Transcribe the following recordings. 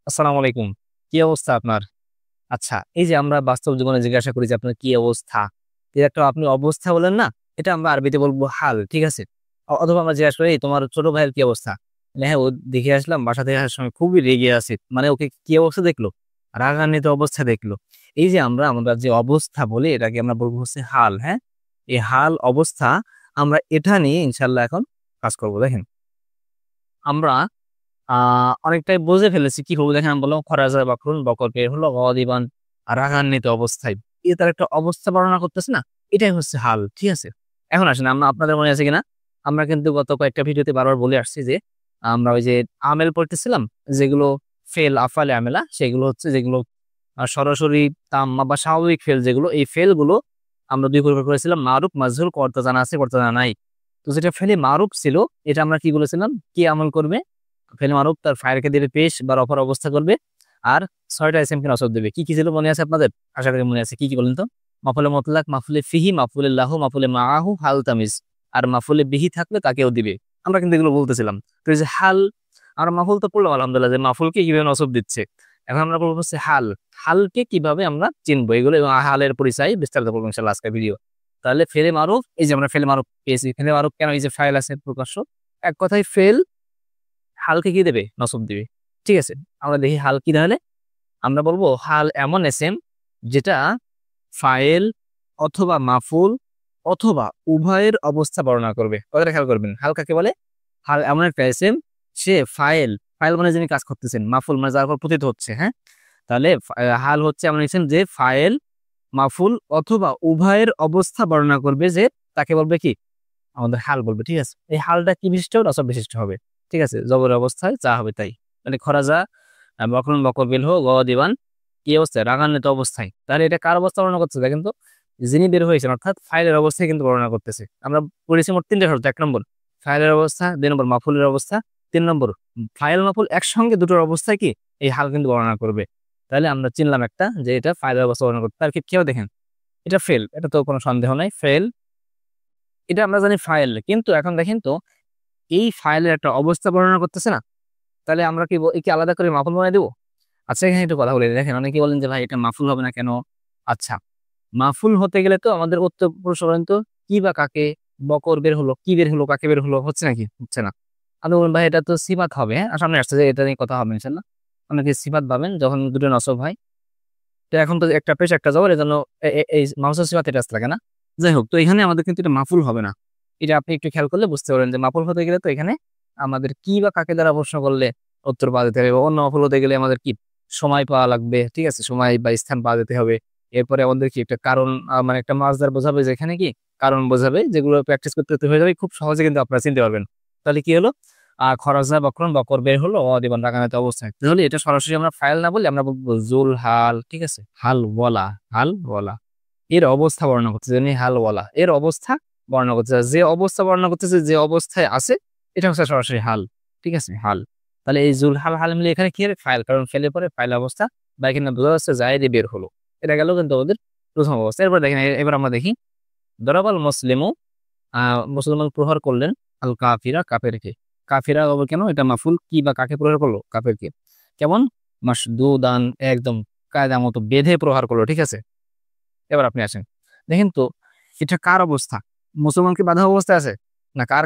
আসসালামু আলাইকুম। কি অবস্থা আপনার? আচ্ছা, এই যে আমরা বাস্তব জীবনে জিজ্ঞাসা করি যে আপনার কি অবস্থা? এর একটা আপনি অবস্থা বলেন না? এটা আমরা আরবিতে বলবো হাল, ঠিক আছে? অথবা আমরা জিজ্ঞাসা করি, "এই তোমার ছোট ভাইয়ের কি অবস্থা?" বলে, "হ্যাঁ, ও দেখে আসলাম বাসা থেকে আসার সময় খুবই রেগে আছে।" মানে ওকে কি অবস্থা দেখলো? রাগান্বিত অবস্থা দেখলো। এই যে আমরা যে অবস্থা বলি এটাকে আমরা বলবো হচ্ছে হাল, হ্যাঁ? এই হাল অবস্থা আমরা এটা নিয়ে ইনশাআল্লাহ এখন কাজ করব। দেখেন, আমরা আ অনেকটাই বুঝে ফেলেছি কি করব দেখেন আমি বললাম খরাজা বাকরুন বকর বের হলো গদিবান রাগান্বিত অবস্থায়। তার একটা অবস্থা বর্ণনা করতেছে না? এটাই হচ্ছে হাল। ঠিক আছে? এখন আসেন আপনাদের মনে আছে কিনা? আমরা কিন্তু গত কয়েকটা ভিডিওতে বারবার বলে আসছি যে আমরা ওই যে আমেল পড়তেছিলাম যেগুলো ফেল আফালে আমেলা সেগুলো হচ্ছে যেগুলো সরাসরি তাম্মা বা স্বাভাবিক ফেল যেগুলো এই ফেল গুলো আমরা ২ প্রকার করেছিলাম মারুফ, মাজহুর, কর্তা জানা আছে, কর্তা জানা নাই। তো যেটা ফেলে মারুফ ছিল এটা আমরা কি বলেছিলাম? কি আমল করবে? ফেলে মারুফ তার ফাইলকে দিবে পেশ বা রফার অবস্থা করবে। আর ৬ টা ইসিমকে নসব দেবে। কি ছিল মনে আছে আপনাদের? আশা করি মনে আছে। কি বলেন তো? মাফুলে মুতলাক, মাফুলে ফিহি, মাফুলে লাহু, মাফুলে মাআহু, হাল তামিজ। আর মাফুলে বিহি থাকলে তাকেও দিবে। আমরা কিন্তু এগুলো বলতেছিলাম। তো এই যে হাল আমরা মাফুল তো পড়লাম আলহামদুলিল্লাহ যে মাফুলকে কিভাবে নসব দিচ্ছে। এখন আমরা বলবো হচ্ছে হাল। হালকে কিভাবে আমরা চিনবো এগুলো এবং হালের পরিচয় বিস্তারিত বলবো ইনশাআল্লাহ আজকের ভিডিও। তাহলে ফেলে মারুফ এই যে আমরা ফেলে মারুফ পেয়েছি। ফেলে মারুফ কেন এই যে ফাইল আছে প্রকাশ্য। এক কথায় ফেল হালকে কি দেবে? নসব দিবে। ঠিক আছে? আমরা দেখি হাল কি তাহলে? আমরা বলবো হাল এমন এসএম যেটা ফাইল অথবা মাফুল অথবা উভয়ের অবস্থা বর্ণনা করবে। কথাটা খেয়াল করবেন। হাল কাকে বলে? হাল এমন একটা এসএম সে ফাইল মানে যিনি কাজ করতেছেন, মাফুল মানে যার উপর পতিত হচ্ছে, হ্যাঁ? তাহলে হাল হচ্ছে এমন এসএম যে ফাইল, মাফুল অথবা উভয়ের অবস্থা বর্ণনা করবে যে তাকে বলবে কি? আমাদের হাল বলবে। ঠিক আছে? এই হালটা কি বিশিষ্ট? রসব বিশিষ্ট হবে। ঠিক আছে? জবরের অবস্থায় যা হবে তাই। মানে খরাজা বকরুন বকর বিল হো দিবান কি অবস্থায়? রাগান্বিত অবস্থায়। তাহলে এটা কার অবস্থা বর্ণনা করতেছে? দেখেন তো যিনি বের হয়েছেন অর্থাৎ ফাইলের অবস্থায় কিন্তু বর্ণনা করতেছে। আমরা পড়েছি মোট ৩ টা শর্ত। ১ নম্বর ফাইলের অবস্থা, ২ নম্বর মাফুলের অবস্থা, ৩ নম্বর ফাইল মাফুল একসঙ্গে দুটোর অবস্থায় কি এই হাল কিন্তু বর্ণনা করবে। তাহলে আমরা চিনলাম একটা যে এটা ফাইলের অবস্থা বর্ণনা করতে। তার কেউ দেখেন এটা ফেল। এটা তো কোনো সন্দেহ নাই। ফেল এটা আমরা জানি ফাইল। কিন্তু এখন দেখেন তো এই ফাইলের একটা অবস্থা বর্ণনা করতেছে না? তাহলে আমরা কি একে আলাদা করে মাফুল বানায় দিব? আচ্ছা এখানে একটু কথা বলি। দেখেন অনেকেই বলেন যে ভাই এটা মাফুল হবে না কেন? আচ্ছা মাফুল হতে গেলে তো আমাদের উত্তরপুরুষ বলেন তো কি বা কাকে বকর বের হলো, কি বের হলো, কাকে বের হলো হচ্ছে নাকি? হচ্ছে না। আপনি বলুন ভাই এটা তো সিফাত হবে, হ্যাঁ? আর সামনে আসছে যে এটা নিয়ে কথা হবে ইনশাআল্লাহ। অনেকে সিফাত পাবেন যখন দুটো নসব হয়। তো এখন তো একটা পেশ একটা জবর এজন্য এই মাউসুল সিফাত এটা আসতে লাগে না? যাই হোক তো এখানে আমাদের কিন্তু এটা মাফুল হবে না। এটা আপনি একটু খেয়াল করলে বুঝতে পারবেন যে মাফুল হতে গেলে তো এখানে আমাদের কি বা কাকে দ্বারা প্রশ্ন করলে উত্তর পাওয়া যেতে হবে। অন্য মাফুল হতে গেলে আমাদের কি সময় পাওয়া লাগবে, ঠিক আছে? সময় বা স্থান পাওয়া যেতে হবে। এরপরে আমাদের কি একটা কারণ মানে একটা মাসদার বোঝাবে যেখানে কি কারণ বোঝাবে যেগুলো প্র্যাকটিস করতে করতে হয়ে যাবে খুব সহজে কিন্তু আপনারা চিনতে পারবেন। তাহলে কি হলো? খরচা বক্রন বকর বের হলো অদিবান রাগানিত অবস্থায়। তাহলে এটা সরাসরি আমরা ফাইল না বলে আমরা বলবো জুল হাল, ঠিক আছে? হাল বলা এর অবস্থা বর্ণনা করতেছে যিনি হাল বলা এর অবস্থা বর্ণনা করতেছে যে অবস্থা বর্ণনা করতেছে যে অবস্থায় আছে এটা হচ্ছে সরাসরি হাল। ঠিক আছে? হাল। তাহলে এই জুল হাল মিলে এখানে কি হবে? ফাইল। কারণ ফেলে পরে ফাইল অবস্থা বা এখানে বোঝা যাচ্ছে জায়েদে বের হলো। এটা গেল কিন্তু ওদের প্রথম অবস্থা। এরপর দেখেন এবার আমরা দেখি দরাবাল মুসলিমু মুসলমান প্রহার করলেন আল কাফিরা কাফেরকে। কাফিরা আবার কেন? এটা মাফুল কি বা কাকে প্রহার করলো? কাফেরকে। কেমন? মাসদুদান একদম কায়দা মতো বেঁধে প্রহার করলো। ঠিক আছে? এবার আপনি আসেন। দেখেন তো এটা কার অবস্থা? মুসলমান কি বাধা অবস্থায় আছে? না কার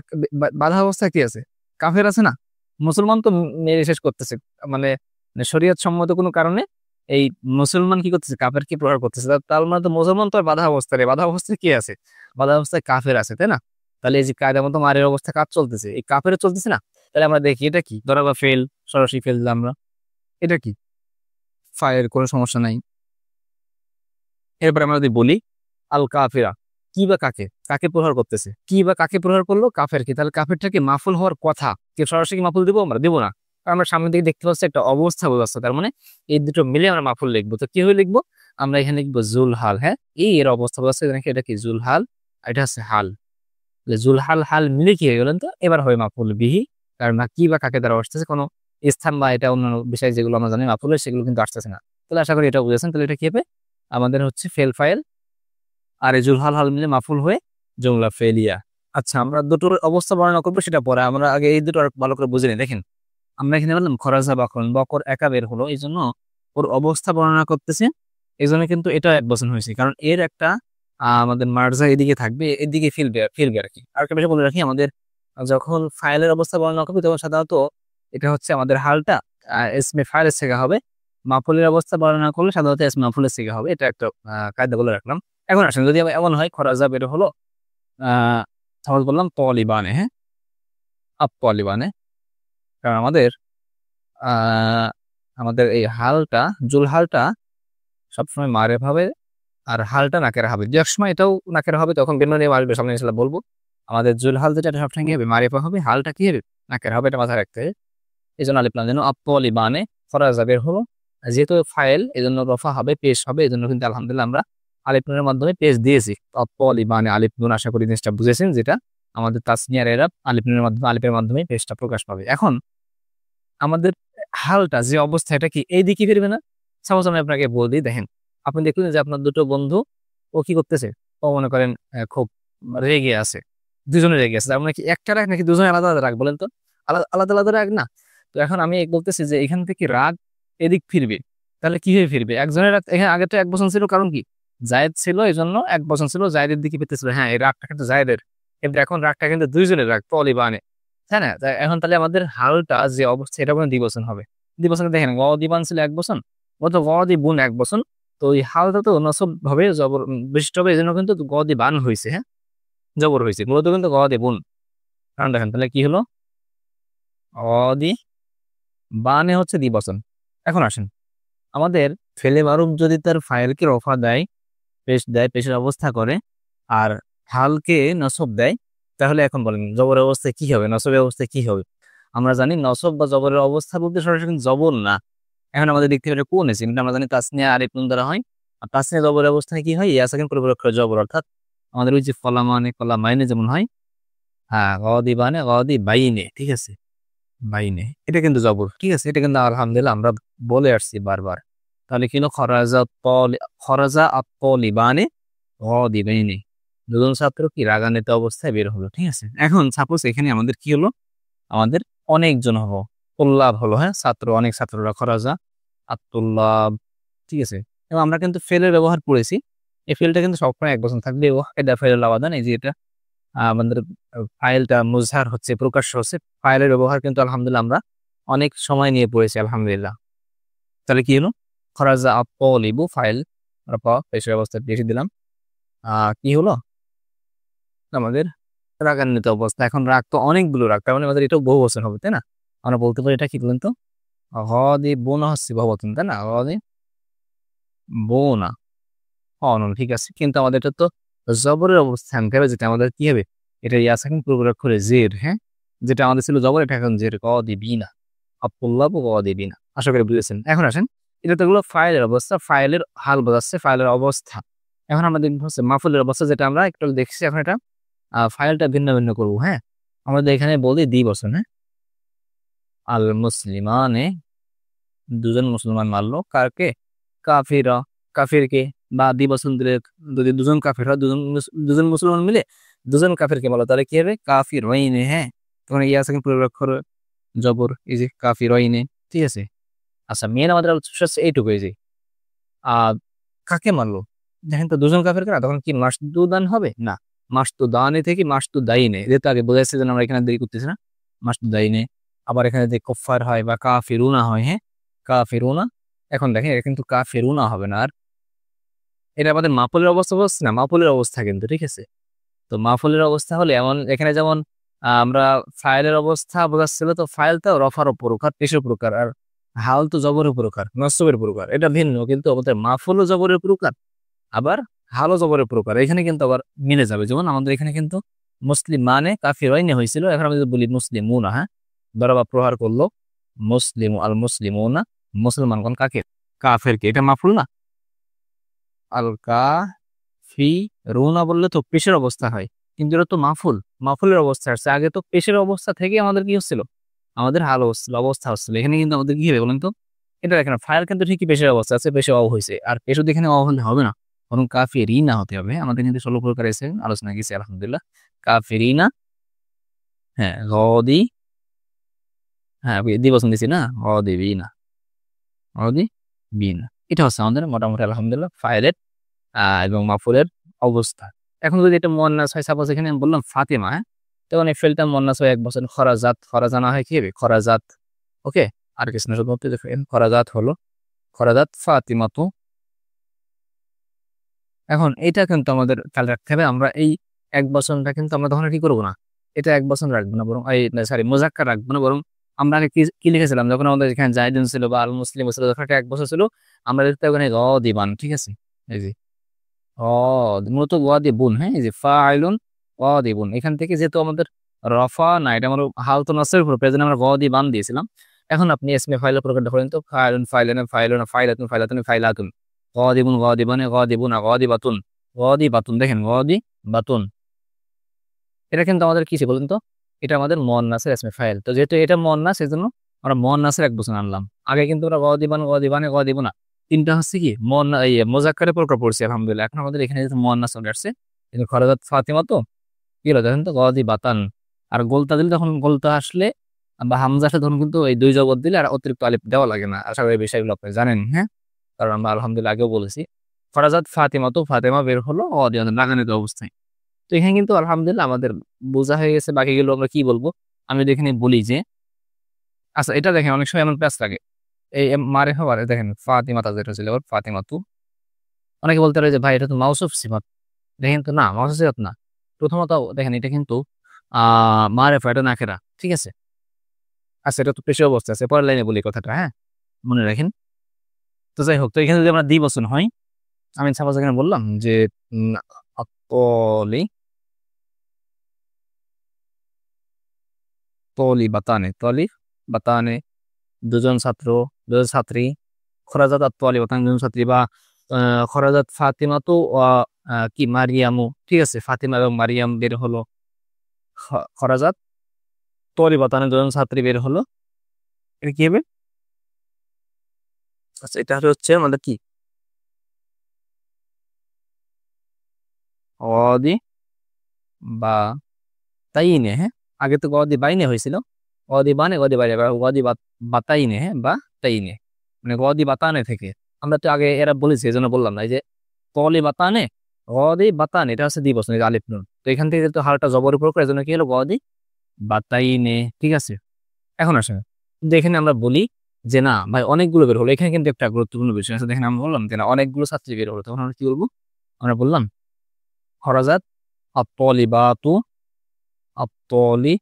বাধা অবস্থায় কি আছে? কাফের আছে না? মুসলমান তো মেরে শেষ করতেছে। মানে শরীয়ত সম্মত কোনো কারণে এই মুসলমান কি করতেছে? কাফেরকে প্রহার করতেছে। তার মানে তো মুসলমান তো আর বাধা অবস্থায় নেই। বাধা অবস্থায় কি আছে? বাধা অবস্থায় কাফের আছে, তাই না? তাহলে এই যে কায়দা মতো মারের অবস্থা কার চলতেছে? এই কাফের চলতেছে না? তাহলে আমরা দেখি এটা কি? ধরা বা ফেল, সরাসরি ফেল দিলাম আমরা। এটা কি? ফায়ের কোনো সমস্যা নাই। এরপরে আমরা যদি বলি আল কাফিরা কি বা কাকে কাকে প্রহার করতেছে? কি বা কাকে প্রহার করলো? কাফের কি? তাহলে কাফেরটাকে মাফুল হওয়ার কথা কি সরাসরি মাফুল দিব? আমরা দেবো না। কারণ আমরা সামনের দিকে দেখতে পাচ্ছি একটা অবস্থা বোঝাচ্ছে। তার মানে এই দুটো মিলে আমরা মাফুল লিখবো। তো কি হয়ে লিখবো? আমরা এখানে লিখবো জুল হাল। হ্যাঁ, এই এর অবস্থা বোঝাচ্ছে নাকি এটা কি জুল হাল, এটা হচ্ছে হাল। জুল হাল হাল মিলে কি হয়ে গেলেন? তো এবার হয় মাফুল বিহি। কারণ না কি বা কাকে দ্বারা আসতেছে কোনো স্থান বা এটা অন্যান্য বিষয় যেগুলো আমরা জানি মাফুলের সেগুলো কিন্তু আসতেছে না। তাহলে আশা করি এটা বুঝেছেন। তাহলে এটা কি হবে? আমাদের হচ্ছে ফেল ফাইল আর এই জুল হাল হাল মিলে মাফুল হয়ে জুমলা ফেলিয়া। আচ্ছা আমরা দুটোর অবস্থা বর্ণনা করবো সেটা পরে। আমরা আগে এই দুটো আর ভালো করে বুঝে নিই। দেখেন আমরা এখানে বললাম খরাজা বকরন, বকর একা বের হলো, এই জন্য ওর অবস্থা বর্ণনা করতেছে, এই জন্য কিন্তু এটা এক বচন হয়েছে, কারণ এর একটা আমাদের মার্জা এদিকে থাকবে, এদিকে ফিরবে ফিরবে আর কি। আর একটা বিষয় বলে রাখি, আমাদের যখন ফাইলের অবস্থা বর্ণনা করবে তখন সাধারণত এটা হচ্ছে আমাদের হালটা এসমে ফাইলের থেকে হবে, মাফুলের অবস্থা বর্ণনা করলে সাধারণত এসমে মাফুলের থেকে হবে। এটা একটা কায়দা বলে রাখলাম। এখন আসেন, যদি এমন হয় খরাজা বের হলো সাপোজ বললাম তলিবানে, হ্যাঁ আপ তলিবানে, কারণ আমাদের আহ আমাদের এই হালটা জুল হালটা সবসময় মারেফ হবে, আর হালটা নাকের হবে, যে এক সময় এটাও নাকের হবে, তখন ভিন্ন নিয়ে আসবে, সামনে ইনশাল্লাহ বলবো। আমাদের জুল হাল যেটা এটা সবসময় কি হবে, মারেফা হবে, হালটা কি হবে, নাকের হবে, এটা মাথায় রাখতে হবে। এই জন্য আলিফ লাম যেন আপ্পলি বানে ফরাজা বের হলো, যেহেতু ফাইল এই জন্য রফা হবে, পেশ হবে, এই জন্য কিন্তু আলহামদুলিল্লাহ আমরা আলিফ নুনের মাধ্যমে পেশ দিয়েছি। আপ্পলি বানে আলিফ নুন, আশা করি জিনিসটা বুঝেছেন, যেটা আমাদের তাসনিয়ার এরাব আলিফ নুনের মাধ্যমে, আলিফের মাধ্যমে পেশটা প্রকাশ পাবে। এখন আমাদের হালটা যে অবস্থা, এটা কি এই দিকে ফিরবে না? সাপোজ আমি আপনাকে বল দিই, দেখেন আপনি দেখলেন যে আপনার দুটো বন্ধু ও কি করতেছে, ও মনে করেন খুব রেগে আছে, দুজনে রেগে আছে, তার মানে কি একটা রাগ নাকি দুজনে আলাদা আলাদা রাগ, বলেন তো? আলাদা আলাদা আলাদা রাগ না? তো এখন আমি বলতেছি যে এখান থেকে রাগ এদিক ফিরবে, তাহলে কিভাবে ফিরবে? একজনের রাগ এখানে আগে তো এক বচন ছিল, কারণ কি জায়েদ ছিল, এই জন্য এক বচন ছিল, জায়েদের দিকে ফিরতেছিল, হ্যাঁ এই রাগটা কিন্তু জায়েদের, কিন্তু এখন রাগটা কিন্তু দুইজনের রাগ, তলি বানে, তাই না? এখন তাহলে আমাদের হালটা যে অবস্থা, এটা কোনো দ্বিবচন হবে। দ্বিবচনে দেখেন গ দিবান ছিল এক বচন, ও তো গ দিবুন এক বচন, তো এই হালটা তো নসব ভাবে জবর বিশিষ্ট হবে, এই জন্য কিন্তু গ দি বান হয়েছে, হ্যাঁ জবর হয়েছে, মূলত কিন্তু গ দি বুন। কারণ দেখেন তাহলে কি হলো, গ দি বানে হচ্ছে দ্বিবচন। এখন আসেন, আমাদের ফেলে মারুফ যদি তার ফাইলকে রফা দেয়, পেশ দেয়, পেশের অবস্থা করে, আর হালকে নসব দেয়, তাহলে এখন বলেন জবরের অবস্থায় কি হবে, নসবের অবস্থায় কি হবে? আমরা জানি নসব বা জবরের অবস্থা বলতে সরাসরি কিন্তু জবর না। এখন আমাদের দেখতে পারে কোন এসে, কিন্তু আমরা জানি তাসনিয়া আলিফ নুন দ্বারা হয়, আর তাসনিয়া জবরের অবস্থায় কি হয়, ইয়া সাকিন পরিপূরক অক্ষর জবর, অর্থাৎ আমাদের ওই যে ফলা মানে কলা মাইনে যেমন হয়, হ্যাঁ গদি বানে গদি বাইনে, ঠিক আছে, বাইনে, এটা কিন্তু জবর, ঠিক আছে, এটা কিন্তু আলহামদুলিল্লাহ আমরা বলে আসছি বারবার। তাহলে কি হলো, খরাজা আত্তলিবানে গদি বাইনে, দুজন ছাত্র কি রাগান্বিত অবস্থায় বের হলো, ঠিক আছে। এখন সাপোজ এখানে আমাদের কি হলো, আমাদের অনেকজন হলো, তুল্লাব হলো, হ্যাঁ ছাত্র, অনেক ছাত্ররা, খরাজা আত্তুল্লাব, ঠিক আছে। এবং আমরা কিন্তু ফেলের ব্যবহার করেছি, এই ফেলটা কিন্তু সবসময় এক বছর থাকবে, ও এটা ফেলের আবাদান, এই যে এটা আমাদের ফাইলটা মুজহার হচ্ছে, প্রকাশ্য হচ্ছে, ফাইলের ব্যবহার কিন্তু আলহামদুলিল্লাহ আমরা অনেক সময় নিয়ে পড়েছি আলহামদুলিল্লাহ। তাহলে কি হলো, খরাজা আত্তলিবু ফাইল পেশের অবস্থা বেশি দিলাম, কি হলো আমাদের রাগান্বিত অবস্থা। এখন রাগ তো অনেকগুলো রাগ, তার মানে আমাদের এটাও বহু বচন হবে, তাই না? আমরা বলতে পারি এটা কি বলেন তো, হদি বোনা হচ্ছে বহুবচন, তাই না? হদি বোনা হন, ঠিক আছে, কিন্তু আমাদের এটা তো জবরের অবস্থান হবে, যেটা আমাদের কি হবে, এটা ইয়াস এখন পূর্বরাগ করে জের, হ্যাঁ যেটা আমাদের ছিল জবর, এটা এখন জের, কদি বিনা আব্দুল্লাহ কদি বিনা। আশা করি বুঝেছেন। এখন আসেন, এটা তো হলো ফাইলের অবস্থা, ফাইলের হাল বোঝাচ্ছে, ফাইলের অবস্থা। এখন আমাদের হচ্ছে মাফুলের অবস্থা, যেটা আমরা একটু দেখছি। এখন এটা ফাইলটা ভিন্ন ভিন্ন করবো, হ্যাঁ আমাদের এখানে বলি দ্বিবচন, হ্যাঁ আল মুসলিমানে, দুজন মুসলমান মারলো, কারকে, কাফিরা, কাফিরকে, বা দ্বিবচন দিলে যদি দুজন কাফির হয়, দুজন মুসলমান মিলে দুজন কাফিরকে বলো, তাহলে কি হবে, কাফির ওয়াইনে, হ্যাঁ তখন ইয়া সেকেন্ড পূর্বাক্ষর জবর, এই যে কাফির ওয়াইনে, ঠিক আছে। আচ্ছা মেন আমাদের আলোচনা হচ্ছে এইটুকু, এই যে কাকে মারলো, দেখেন তো দুজন কাফের না, তখন কি মাসদুদান হবে না, মাসতুদানে থেকে মাসতুদাইনে, যেহেতু আগে বোঝাচ্ছে যে আমরা এখানে দেরি করতেছি না, মাসতুদাইনে। আবার এখানে যে কফার হয় বা কাফিরুনা হয়, হ্যাঁ কাফিরুনা, এখন দেখেন এটা কিন্তু কাফিরুনা হবে না, আর এটা আমাদের মাফুলের অবস্থা বলছে না, মাফুলের অবস্থা কিন্তু, ঠিক আছে। তো মাফুলের অবস্থা হলে এমন, এখানে যেমন আমরা ফাইলের অবস্থা বোঝাচ্ছিল, তো ফাইলটাও রফার প্রকার, পেশের প্রকার, আর হাল তো জবরের প্রকার, নসবের প্রকার, এটা ভিন্ন, কিন্তু আমাদের মাফুলও জবরের প্রকার, আবার হালও জবরের প্রকার, এখানে কিন্তু আবার মিলে যাবে। যেমন আমাদের এখানে কিন্তু মুসলিম মানে কাফির ওয়াইনে হয়েছিল, এখন আমি যদি বলি মুসলিমুনা, হ্যাঁ ধরা প্রহার করলো মুসলিম আল মুসলিমুনা, মুসলমান কোন কাকে, কাফেরকে, এটা মাফুল না, আল কাফি রুনা বললে তো পেশের অবস্থা হয়, কিন্তু এটা তো মাফুল, মাফুলের অবস্থা আসছে, আগে তো পেশের অবস্থা থেকে আমাদের কি হচ্ছিল, আমাদের হাল অবস্থা হচ্ছিল, এখানে কিন্তু আমাদের কি হবে বলেন তো, এটা দেখেন ফাইল কিন্তু ঠিকই পেশের অবস্থা আছে, পেশে অব হয়েছে, আর পেশ এখানে অব হলে হবে না, বরং কাফিরিনা হতে হবে। আমাদের কিন্তু 16 প্রকার এসে আলোচনা গেছে আলহামদুলিল্লাহ, কাফিরিনা, হ্যাঁ গদি হ্যাঁ দ্বিবচন দিছি না, গদিবিনা, গদিবিনা। এটা হচ্ছে আমাদের মোটামুটি আলহামদুলিল্লাহ ফাইলের এবং মাফুলের অবস্থা। এখন যদি এটা মুয়ান্নাস হয়, সাপোজ এখানে আমি বললাম ফাতিমা, হ্যাঁ, তখন এই ফেলটা মুয়ান্নাস হয় 1 বছর, খরাজাত, খরাজানা হয় কি হবে খরাজাত। ওকে, আর কিছু না, শুধুমাত্র দেখেন খরাজাত হলো খরাজাত ফাতিমাতু। এখন এটা কিন্তু আমাদের খেয়াল রাখতে হবে, আমরা এই 1 বছরটা কিন্তু আমরা তখন আর কি করবো না, এটা 1 বছর রাখবো না, বরং এই সরি মুজাক্কার রাখবো না, বরং আমরা আগে কি কি লিখেছিলাম যখন আমাদের এখানে জাইদুন ছিল বা আল মুসলিম ছিল, যখন এটা 1 বছর ছিল, আমরা লিখতে ওখানে গ দিবান, ঠিক আছে। এই যে মূলত ওয়াদিবুন, হ্যাঁ, এই যে ফাইলুন ওয়াদিবুন, এখান থেকে যেহেতু আমাদের রফা না, এটা আমার হাল তো নাসের উপর, প্রেজেন্ট আমরা ওয়াদিবান দিয়েছিলাম। এখন আপনি ইসমে ফাইলের প্রকারটা করেন তো, ফাইলুন ফাইলান ফাইলুন ফাইলাতুন ফাইলাতুন ফাইলাতুন, ওয়াদিবুন ওয়াদিবানে ওয়াদিবুনা ওয়াদিবাতুন, ওয়াদিবাতুন, দেখেন ওয়াদিবাতুন, এটা কিন্তু আমাদের কি ছিল বলেন তো, এটা আমাদের মুয়ান্নাসের ইসমে ফাইল। তো যেহেতু এটা মুয়ান্নাস, সেজন্য আমরা মুয়ান্নাসের 1 বছর আনলাম। আগে কিন্তু আমরা ওয়াদিবান ওয়াদিবানে ওয়াদিবুনা তিনটা হচ্ছে কি মোজাক্কারে প্রকার পড়ছি আলহামদুলিল্লাহ। এখন আমাদের এখানে যেহেতু মুয়ান্নাস চলে আসছে, কিন্তু খরাজাত ফাতিমা তো কি হলো দেখেন তো, গদি বাতান। আর গোলতা দিলে, তখন গোলতা আসলে বা হামজা আসলে তখন কিন্তু এই 2 জবর দিলে আর অতিরিক্ত আলিফ দেওয়া লাগে না। আশা করি এই বিষয়গুলো আপনি জানেন, হ্যাঁ, কারণ আমরা আলহামদুলিল্লাহ আগেও বলেছি। খরাজাত ফাতিমা তো ফাতেমা বের হলো গদি লাগানিত অবস্থায়। তো এখানে কিন্তু আলহামদুলিল্লাহ আমাদের বোঝা হয়ে গেছে। বাকিগুলো আমরা কি বলবো, আমি যদি এখানে বলি যে, আচ্ছা এটা দেখেন অনেক সময় এমন প্যাচ লাগে, এই মারে হওয়ার দেখেন ফাতিমা তা যেটা ছিল ফাতিমা তু, অনেকে বলতে পারে যে ভাই এটা তো মাউসুফ সিফাত, দেখেন তো না, মাউসুফ সিফাত না। প্রথমত দেখেন এটা কিন্তু মারেফা, এটা নাকেরা, ঠিক আছে। আচ্ছা এটা তো পেশি অবস্থা আছে, পরের লাইনে বলি কথাটা, হ্যাঁ, মনে রাখেন। তো যাই হোক, তো এখানে যদি আমরা দ্বিবচন হয়, আমি সাপোজ এখানে বললাম যে তলি তলি বাতানে, তলি বাতানে, দুজন ছাত্র, দুজন ছাত্রী, খরাজাত আত্মআলী বাতানে, দুজন ছাত্রী, বা খরাজাত ফাতিমা তো কি মারিয়ামু, ঠিক আছে, ফাতিমা এবং মারিয়াম বের হলো, খরাজাত তলি বাতানে, দুজন ছাত্রী বের হলো, এটা কি হবে? আচ্ছা এটা হচ্ছে আমাদের কি অদি বা তাইনে, হ্যাঁ, আগে তো গদি বাইনে হয়েছিল, গদি বানে গদি বাইরে, গদি বাতাইনে, হ্যাঁ, বা তাইনে, মানে গদি বাতানে থেকে। আমরা তো আগে এরা বলেছি, এই জন্য বললাম না, এই যে তলি বাতানে, গদি বাতানে, এটা হচ্ছে দ্বিবচন, এই যে আলিফ নুন। তো এখান থেকে তো হালটা জবর উপর করে, এই জন্য কি হলো গদি বাতাইনে, ঠিক আছে। এখন আসেন, কিন্তু এখানে আমরা বলি যে না ভাই অনেকগুলো বের হলো, এখানে কিন্তু একটা গুরুত্বপূর্ণ বিষয় আছে। দেখেন আমরা বললাম যে না অনেকগুলো ছাত্রী বের হলো, তখন আমরা কি বলবো, আমরা বললাম খরাজাত আত্তলিবাতু, আত্তলি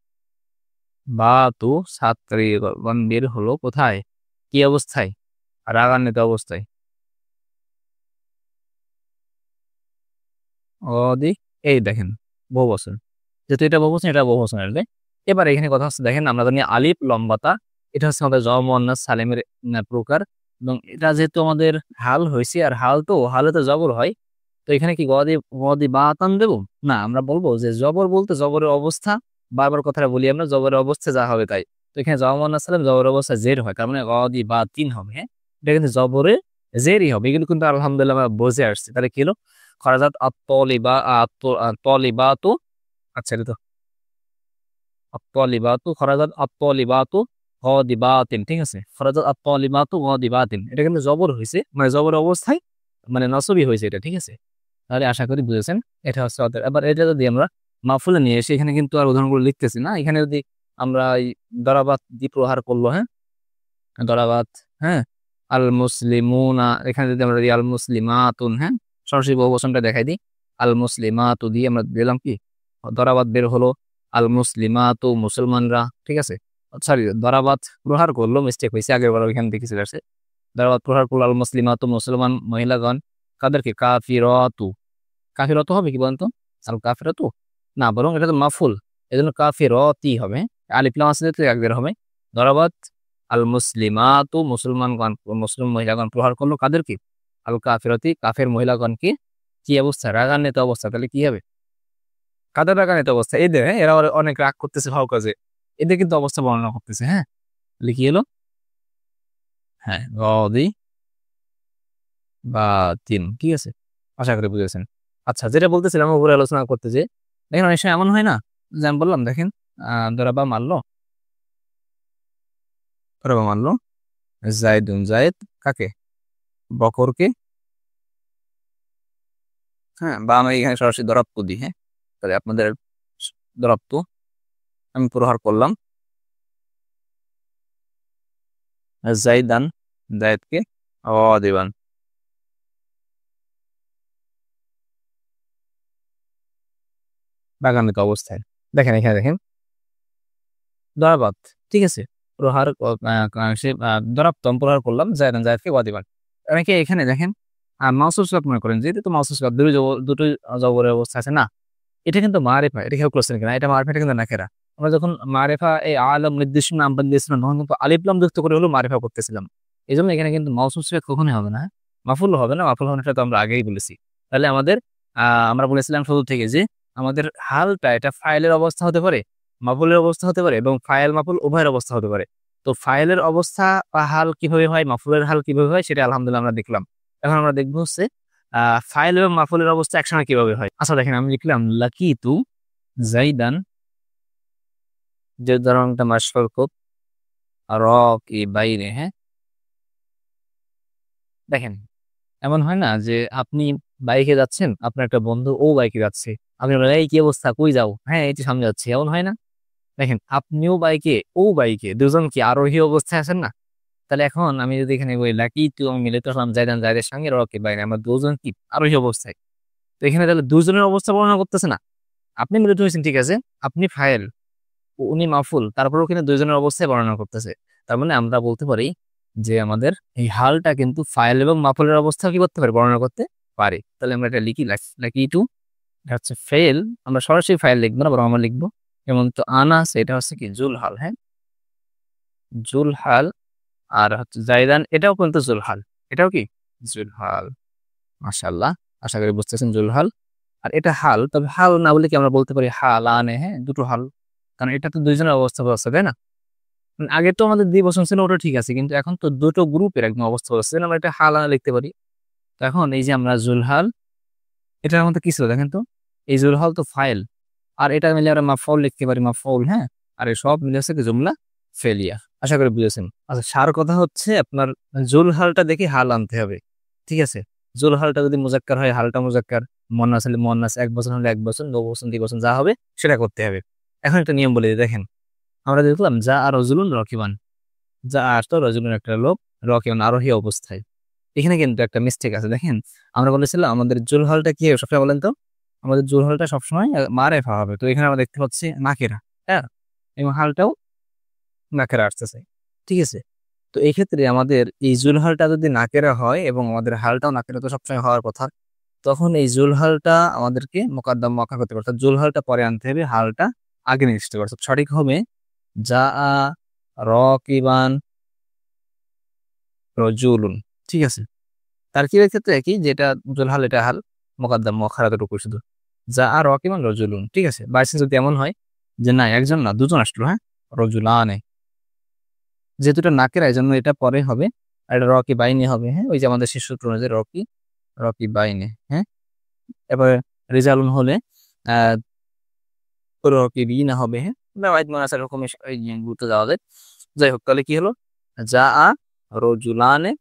বাতু, ছাত্রীগণ বের হলো কোথায়, কি অবস্থায়, রাগান্বিত অবস্থায়, অদি, এই দেখেন বহু বছর, যেহেতু এটা বহু বছর, এটা বহু বছর আসবে। এবার এখানে কথা হচ্ছে, দেখেন আমরা জানি আলিফ লম্বাতা, এটা হচ্ছে আমাদের জ মুয়ান্নাস সালেমের প্রকার, এবং এটা যেহেতু আমাদের হাল হয়েছে, আর হাল তো হালে তো জবর হয়, তো এখানে কি গদি গদি বাতান দেবো না, আমরা বলবো যে জবর বলতে জবরের অবস্থা, বারবার কথাটা বলি আমরা, জবরের অবস্থা যা হবে তাই। তো এখানে জওয়ান সালাম জবরের অবস্থা জের হয়, তার মানে গদি বা তিন হবে, হ্যাঁ, এটা কিন্তু জবরে জেরই হবে। এগুলো কিন্তু আলহামদুলিল্লাহ আমরা বুঝে আসছি। তাহলে কি হলো, খরাজাত আত্তলিবা আত্তলিবাতু, আচ্ছা এটা তো আত্তলিবাতু, খরাজাত আত্তলিবাতু গদিবাতিন, ঠিক আছে, খরাজাত আত্তলিবাতু গদিবাতিন, এটা কিন্তু জবর হয়েছে, মানে জবর অবস্থায়, মানে নসবই হয়েছে এটা, ঠিক আছে। তাহলে আশা করি বুঝেছেন, এটা হচ্ছে ওদের। এবার এটা যদি আমরা মাহফুলে নিয়ে এসে, এখানে কিন্তু আর উদাহরণগুলো লিখতেছি না, এখানে যদি আমরা এই দরাবাত দিয়ে প্রহার করলো, হ্যাঁ, দরাবাত, হ্যাঁ, আল মুসলিমুনা, এখানে যদি আমরা দিই আল মুসলিমাতুন, হ্যাঁ, সরাসরি বহুবচনটা দেখাই দিই, আল মুসলিমাতু দিয়ে আমরা দিলাম কি, দরাবাত বের হলো, আল মুসলিমাতু মুসলমানরা, ঠিক আছে। সরি, দরাবাত প্রহার করলো, মিস্টেক হয়েছে, আগের বার ওইখান থেকে চলে আসছে। দরাবাত প্রহার করলো আল মুসলিমাতু মুসলমান মহিলাগণ, কাদেরকে, কাফিরাতু, কাফিরত হবে কি বলতো, আল কাফিরতু না, বরং এটা তো মাফুল, এই জন্য কাফিরতি হবে, আলিফ লাম আছে তো এক বের হবে। দরাবাত আল মুসলিমাতু মুসলমানগণ, মুসলিম মহিলাগণ প্রহার করলো কাদেরকে, আল কাফিরতি, কাফের মহিলাগণকে, কি অবস্থা, রাগান্বিত অবস্থা। তাহলে কি হবে, কাদের রাগান্বিত অবস্থা, এদের, হ্যাঁ, এরা অনেক রাগ করতেছে ভাও কাজে, এদের কিন্তু অবস্থা বর্ণনা করতেছে, হ্যাঁ। তাহলে কি হলো, হ্যাঁ, গদি বা তিন, ঠিক আছে, আশা করি বুঝেছেন। আচ্ছা যেটা বলতেছিলাম উপরে আলোচনা করতে, যে দেখেন অনেক সময় এমন হয় না, যে আমি বললাম দেখেন ধরা বা মারলো, পরে মানলো জাইদুন, জায়েদ কাকে? বকরকে। হ্যাঁ, বা আমি এখানে সরাসরি দরাপ্ত দিই। হ্যাঁ, তাহলে আপনাদের দরাপ্ত আমি প্রহার করলাম জাইদান, জায়েদকে দিবান। বাগানিত অবস্থায় দেখেন, এখানে দেখেন দরাবাত, ঠিক আছে। প্রহার সে দরাপ্তম প্রহার করলাম জায়দান, জায়দকে ওয়াদিবান। অনেকে এখানে দেখেন মাউসুল সিফাত মনে করেন, যেহেতু তো মাউসুল সিফাত দুটোই জবরের অবস্থা আছে না, এটা কিন্তু মারেফা, এটা খেয়াল করছেন কিনা, এটা মারেফা, এটা কিন্তু নাকেরা। আমরা যখন মারেফা এই আলম নির্দিষ্ট নাম বাদ দিয়েছিলাম তখন কিন্তু আলিফলাম যুক্ত করে হলো মারেফা করতেছিলাম। এই জন্য এখানে কিন্তু মাউসুল সিফাত কখনোই হবে না, হ্যাঁ? মাফুল হবে না, মাফুল হবে না, সেটা তো আমরা আগেই বলেছি। তাহলে আমাদের আমরা বলেছিলাম শুরু থেকে যে আমাদের হালটা এটা ফাইলের অবস্থা হতে পারে, মাফুলের অবস্থা হতে পারে, এবং ফাইল মাফুল উভয়ের অবস্থা হতে পারে। তো ফাইলের অবস্থা বা হাল কিভাবে হয়, মাফুলের হাল কিভাবে হয়, সেটা আলহামদুলিল্লাহ আমরা দেখলাম। এখন আমরা দেখবো হচ্ছে ফাইল এবং মাফুলের অবস্থা একসঙ্গে কিভাবে হয়। আচ্ছা দেখেন, আমি লিখলাম লাকিতু জাইদান, যে ধরনটা মাশফাল খুব র কি বাইরে। হ্যাঁ, দেখেন এমন হয় না যে আপনি বাইকে যাচ্ছেন, আপনার একটা বন্ধু ও বাইকে যাচ্ছে, আপনি বলেন এই কি অবস্থা, কই যাও? হ্যাঁ, এই যে সামনে যাচ্ছি, এমন হয় না? দেখেন আপনিও বাইকে ও বাইকে, দুজন কি আরোহী অবস্থায় আছেন না? তাহলে এখন আমি যদি এখানে বলি লাকি তুই, আমি মিলিত হলাম জাইদান, জাইদের সঙ্গে রকি বাইরে, আমরা দুজন কি আরোহী অবস্থায়। তো এখানে তাহলে দুজনের অবস্থা বর্ণনা করতেছে না। আপনি মিলিত হয়েছেন, ঠিক আছে, আপনি ফাইল, উনি মাফুল, তারপরেও কিন্তু দুইজনের অবস্থায় বর্ণনা করতেছে। তার মানে আমরা বলতে পারি যে আমাদের এই হালটা কিন্তু ফাইল এবং মাফুলের অবস্থা কি করতে পারে, বর্ণনা করতে পারে। তাহলে আমরা এটা লিখি, লাকি টু হচ্ছে ফেল, আমরা সরাসরি ফাইল লিখবো না, বরং আমরা লিখবো যেমন তো আনাস, এটা হচ্ছে কি জুল হাল। হ্যাঁ, জুল হাল। আর হচ্ছে জাইদান, এটাও কিন্তু জুল হাল, এটাও কি জুল হাল। মাশাআল্লাহ, আশা করি বুঝতেছেন জুল হাল। আর এটা হাল, তবে হাল না বলে কি আমরা বলতে পারি হাল আনে, হ্যাঁ, দুটো হাল, কারণ এটা তো দুইজনের অবস্থা আছে, তাই না? আগে তো আমাদের দ্বিবচন ছিল, ওটা ঠিক আছে, কিন্তু এখন তো দুটো গ্রুপের একদম অবস্থা হচ্ছে, আমরা এটা হাল আনা লিখতে পারি। তো এখন এই যে আমরা জুলহাল, এটার মধ্যে কি ছিল দেখেন তো, এই জুলহাল তো ফাইল, আর এটা মিলে আমরা মাফউল লিখতে পারি, মাফউল। হ্যাঁ, আর এই সব মিলে হচ্ছে কি জুমলা ফেলিয়া। আশা করি বুঝেছেন। আচ্ছা, সার কথা হচ্ছে আপনার জুলহালটা দেখে হাল আনতে হবে, ঠিক আছে। জুলহালটা যদি মুজাক্কার হয় হালটা মুজাক্কার, মুয়ান্নাস হলে মুয়ান্নাস, এক বছর হলে এক বছর, দু বছর, দুই বছর, যা হবে সেটা করতে হবে। এখন একটা নিয়ম বলে দিই, দেখেন আমরা দেখলাম যা আর রজুলুন রকিবান, যা আসতো রজুলের একটা লোক, রকিবান আরোহী অবস্থায়। এখানে কিন্তু একটা মিস্টেক আছে, দেখেন আমরা বলেছিলাম আমাদের জুলহালটা কি হবে সবসময়, বলেন তো? আমাদের জুলহালটা সবসময় মারেফা হবে। তো এখানে আমরা দেখতে পাচ্ছি নাকেরা, হ্যাঁ, এবং হালটাও নাকেরা আসতেছে, ঠিক আছে। তো এই ক্ষেত্রে আমাদের এই জুলহালটা যদি নাকেরা হয় এবং আমাদের হালটাও নাকেরা তো সবসময় হওয়ার কথা, তখন এই জুলহালটা আমাদেরকে মোকাদ্দাম মাখা করতে পারতো, জুলহালটা পরে আনতে হবে, হালটা আগে নিয়ে আসতে পারতো। সঠিক হবে যা রকিবান রজুলুন, ঠিক আছে। তারকিবের ক্ষেত্রে একই, যেটা জুলহাল এটা হাল, মোকাদ্দাম মুআখার এতটুকু শুধু। যা আর রকিবান রজুলুন, ঠিক আছে। বাইসেন্স যদি এমন হয় যে না একজন না দুজন আসলো, হ্যাঁ, রজুলানে, যেহেতু এটা নাকেরা এই জন্য এটা পরে হবে, আর এটা রকি বাইনে হবে। হ্যাঁ, ওই যে আমাদের শেষ সূত্র অনুযায়ী রকি, বাইনে। হ্যাঁ, এবারে রেজালুন হলে আহ রকি বিনা হবে। হ্যাঁ, ওয়াইদ মানাস এরকম এই গুরুত্ব দেওয়া যায়। যাই হোক, তাহলে কি হলো, যা আ রজুলানে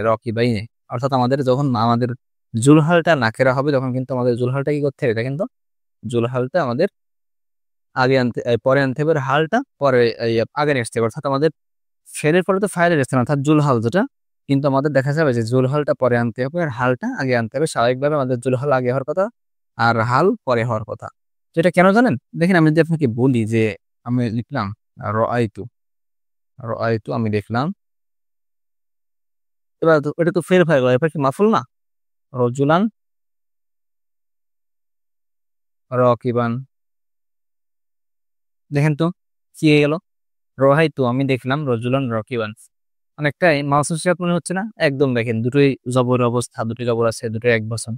রকি বাইনে, অর্থাৎ আমাদের যখন আমাদের জুলহালটা নাকেরা হবে তখন কিন্তু আমাদের জুলহালটা কি করতে হবে, এটা কিন্তু জুলহালটা আমাদের আগে আনতে পরে আনতে হবে, আর হালটা পরে আগে নিয়ে আসতে হবে। অর্থাৎ আমাদের ফেলের পরে তো ফাইলের স্থান, অর্থাৎ জুলহাল যেটা, কিন্তু আমাদের দেখা যাবে যে জুলহালটা পরে আনতে হবে আর হালটা আগে আনতে হবে। স্বাভাবিকভাবে আমাদের জুলহাল আগে হওয়ার কথা আর হাল পরে হওয়ার কথা। তো এটা কেন জানেন? দেখেন আমি যদি আপনাকে বলি যে আমি লিখলাম রআইতু, আমি দেখলাম, এবার তো এটা তো ফের ফাইল, এবার কি মাফুল না? রজুলান রকিবান, দেখেন তো কি হয়ে গেল, রহাইতু আমি দেখলাম, রজুলান রকিবান। অনেকটাই মাউসুসিয়াত মনে হচ্ছে না? একদম দেখেন দুটোই জবর অবস্থা, দুটোই জবর আছে, দুটোই এক বচন।